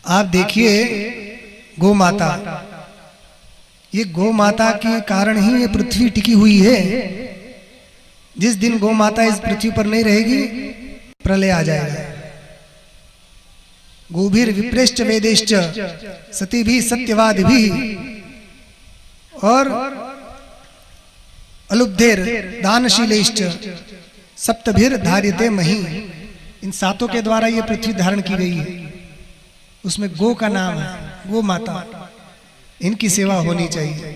आप देखिए गौ माता, ये गौ माता के कारण ही ये पृथ्वी टिकी हुई है। जिस दिन गौ माता इस पृथ्वी पर नहीं रहेगी प्रलय आ जाएगा। गोभीर विप्रेश्च वेदेश्च सती भी सत्यवाद भी और अलुब्धेर दानशीलेश्च सप्तभिर धार्यते मही। इन सातों के द्वारा ये पृथ्वी धारण की गई है। उसमें गो का नाम है, गो माता। इनकी सेवा होनी चाहिए।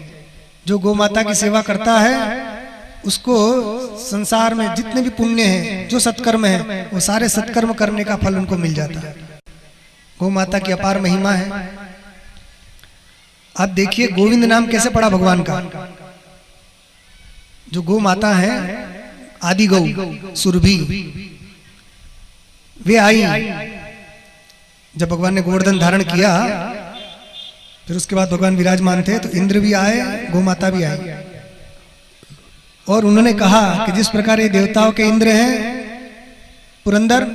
जो गो माता की सेवा करता है उसको संसार में जितने भी पुण्य हैं, जो सत्कर्म है, वो सारे सत्कर्म करने का फल उनको मिल जाता है। गौ माता की अपार महिमा है। आप देखिए गोविंद नाम कैसे पड़ा भगवान का। जो गौ माता है आदि गौ सुरभि, वे आई जब भगवान ने गोवर्धन धारण किया। फिर उसके बाद भगवान विराजमान थे तो इंद्र भी आए, गौ माता भी आई और उन्होंने कहा कि जिस प्रकार ये देवताओं के इंद्र हैं पुरंदर,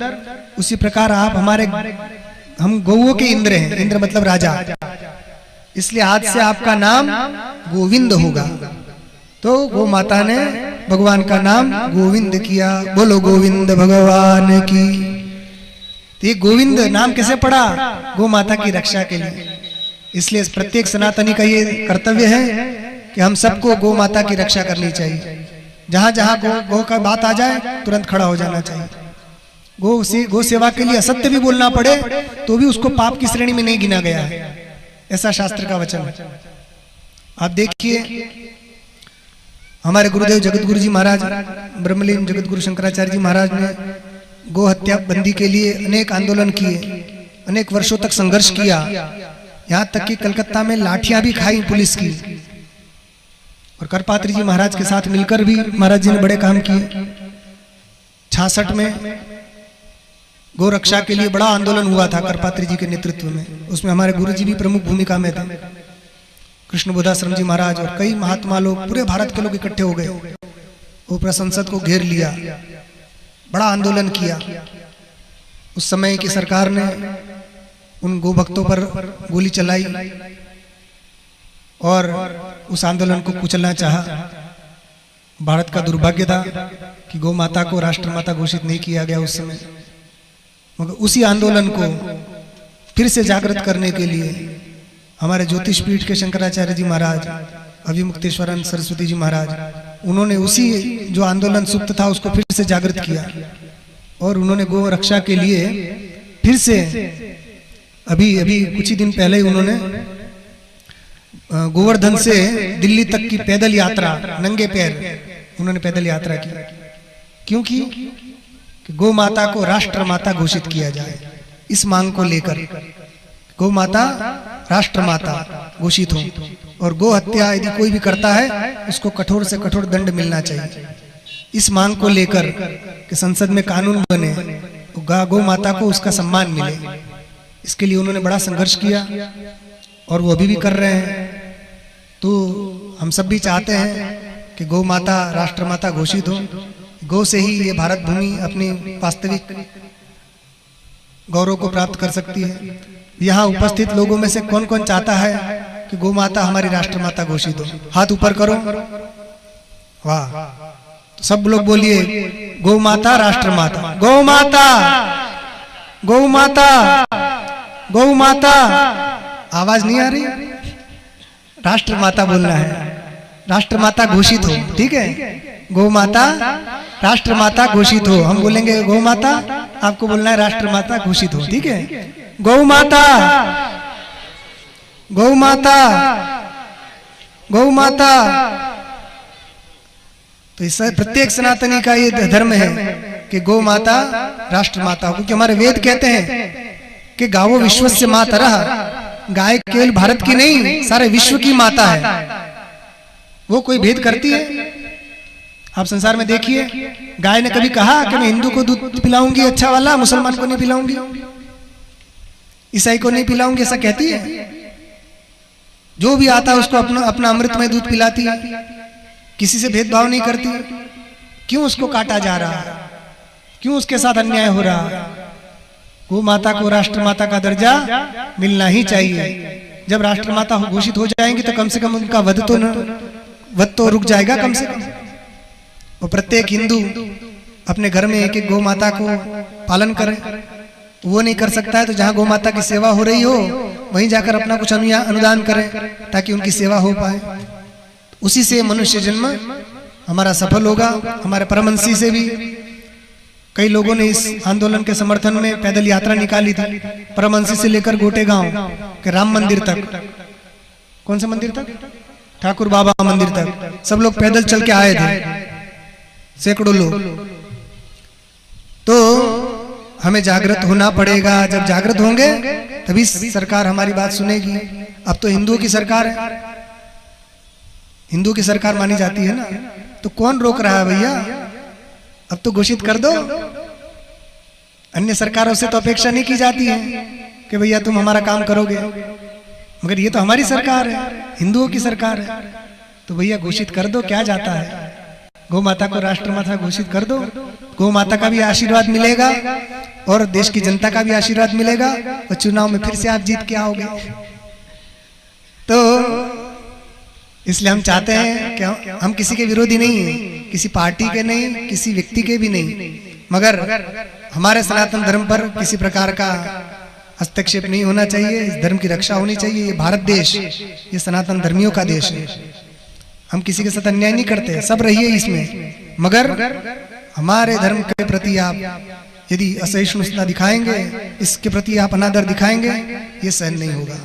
उसी प्रकार आप हमारे, हम गौओं के इंद्र हैं। इंद्र मतलब राजा, इसलिए आज से आपका नाम गोविंद होगा। तो गौ माता ने भगवान का नाम गोविंद किया। बोलो गोविंद भगवान की। तो ये गोविंद नाम कैसे पड़ा? गौ माता की रक्षा के लिए। इसलिए प्रत्येक सनातनी का ये कर्तव्य है कि हम सबको गौ माता की रक्षा करनी चाहिए। जहां जहां गौ का बात आ जाए तुरंत खड़ा हो जाना चाहिए। गौ सेवा के लिए असत्य भी बोलना पड़े तो भी उसको पाप की श्रेणी में नहीं गिना गया है, ऐसा शास्त्र का वचन है। आप देखिए हमारे गुरुदेव जगतगुरु जी महाराज, ब्रह्मलीन जगतगुरु शंकराचार्य जी महाराज ने गौ हत्या बंदी के लिए अनेक आंदोलन किए, अनेक वर्षों तक संघर्ष किया। यहाँ तक कि कलकत्ता में लाठियां भी खाई पुलिस की। और करपात्री जी महाराज के साथ मिलकर भी महाराज जी ने बड़े काम किए। 66 में गौ रक्षा के लिए बड़ा आंदोलन हुआ था करपात्री जी के नेतृत्व में। उसमें हमारे गुरु जी भी प्रमुख भूमिका में थे। कृष्ण बोधाश्रम जी महाराज और कई महात्मा लोग, पूरे भारत के लोग इकट्ठे हो गए। वो पूरा संसद को घेर लिया, बड़ा आंदोलन किया। उस समय की सरकार ने उन गौ भक्तों पर गोली चलाई और उस आंदोलन को कुचलना चाहा। भारत का दुर्भाग्य था कि गौ माता को राष्ट्रमाता घोषित नहीं किया गया उस समय। मगर उसी आंदोलन को फिर से जागृत करने के लिए हमारे ज्योतिष पीठ के शंकराचार्य जी महाराज, अभिमुक्तेश्वरानंद सरस्वती जी महाराज, उन्होंने उसी जो आंदोलन सुप्त था उसको फिर से जागृत किया। और उन्होंने गौ रक्षा के लिए फिर से अभी कुछ ही दिन पहले ही उन्होंने गोवर्धन से दिल्ली तक की पैदल यात्रा, नंगे पैर उन्होंने पैदल यात्रा की। क्योंकि गौ माता को राष्ट्र माता घोषित किया जाए, इस मांग को लेकर गौ माता राष्ट्र माता घोषित हो और गौ हत्या यदि कोई भी करता है उसको कठोर से कठोर दंड मिलना चाहिए। इस मांग को लेकर कि संसद में कानून बने, गौ माता को उसका सम्मान मिले, इसके लिए उन्होंने बड़ा संघर्ष किया और वो अभी भी कर रहे हैं। तो हम सब भी चाहते हैं कि गौ माता राष्ट्र माता घोषित हो। गौ से ही ये भारत भूमि अपनी वास्तविक गौरव को प्राप्त कर सकती है। यहाँ उपस्थित लोगों में से कौन कौन चाहता है कि गौ माता हमारी राष्ट्र माता घोषित हो? हाथ ऊपर करो। वाह, तो सब लोग बोलिए गौ माता राष्ट्र माता, गौ माता, गौ माता, गौ माता। आवाज नहीं आ रही? राष्ट्र माता बोलना है, राष्ट्र माता घोषित हो। ठीक है, गौ माता राष्ट्र माता घोषित हो। हम बोलेंगे गौ माता, आपको बोलना है राष्ट्र माता घोषित हो। ठीक है, गौ माता, गौ माता, गौ माता। तो इस प्रत्येक सनातनी का ये धर्म है कि गौ माता राष्ट्र माता हो। क्योंकि हमारे वेद कहते हैं कि गावो विश्वस्य मातरः, गाय केवल भारत की नहीं सारे विश्व की माता है। वो कोई भेद करती है? आप संसार में देखिए, गाय ने कभी कहा कि मैं हिंदू को दूध पिलाऊंगी अच्छा वाला, मुसलमान को नहीं पिलाऊंगी, ईसाई को नहीं पिलाऊंगी, ऐसा कहती है? जो भी आता है उसको अपना अमृतमय दूध पिलाती है, किसी से भेदभाव नहीं करती। क्यों उसको काटा जा रहा है? क्यों उसके साथ अन्याय हो रहा है? गो माता को राष्ट्रमाता का दर्जा मिलना ही चाहिए। जब राष्ट्रमाता घोषित हो जाएंगी तो कम से कम उनका वध तो रुक जाएगा कम से कम। और प्रत्येक हिंदू अपने घर में एक एक गौ माता को पालन करे। वो नहीं कर सकता है तो जहाँ गौ माता की सेवा हो रही हो वहीं जाकर अपना कुछ अनुदान करें ताकि उनकी सेवा हो पाए। उसी से मनुष्य जन्म हमारा सफल होगा। हमारे परमहंसी से भी कई लोगों ने इस आंदोलन के समर्थन में पैदल यात्रा निकाली थी, परमहंसी से लेकर गोटे गांव के राम मंदिर तक। कौन से मंदिर तक? ठाकुर बाबा मंदिर तक सब लोग पैदल चल के आए थे, सैकड़ों लोग। तो हमें जागृत होना पड़ेगा। जब जागृत होंगे तभी सरकार हमारी बात सुनेगी। अब तो हिंदुओं की सरकार है, हिंदू की सरकार मानी जाती है ना, तो कौन रोक रहा है भैया? अब तो घोषित कर दो। अन्य सरकारों से तो अपेक्षा नहीं की जाती है कि भैया तुम हमारा काम करोगे, मगर ये तो हमारी सरकार है, हिंदुओं की सरकार है, तो भैया घोषित कर दो। क्या जाता है? गौ माता को राष्ट्रमाता घोषित कर दो। गौ माता का भी आशीर्वाद मिलेगा और देश की जनता का भी आशीर्वाद मिलेगा और चुनाव में फिर से आप जीत के आओगे। तो इसलिए हम चाहते हैं कि हम किसी के विरोधी नहीं हैं, किसी पार्टी के नहीं, किसी व्यक्ति के भी नहीं, मगर हमारे सनातन धर्म पर किसी प्रकार का हस्तक्षेप नहीं होना चाहिए। इस धर्म की रक्षा होनी चाहिए। ये भारत देश, ये सनातन धर्मियों का देश है। हम किसी के साथ अन्याय नहीं करते, सब रहिए इसमें, मगर हमारे धर्म के प्रति आप यदि असहिष्णुता दिखाएंगे, इसके प्रति आप अनादर दिखाएंगे, ये सहन नहीं होगा।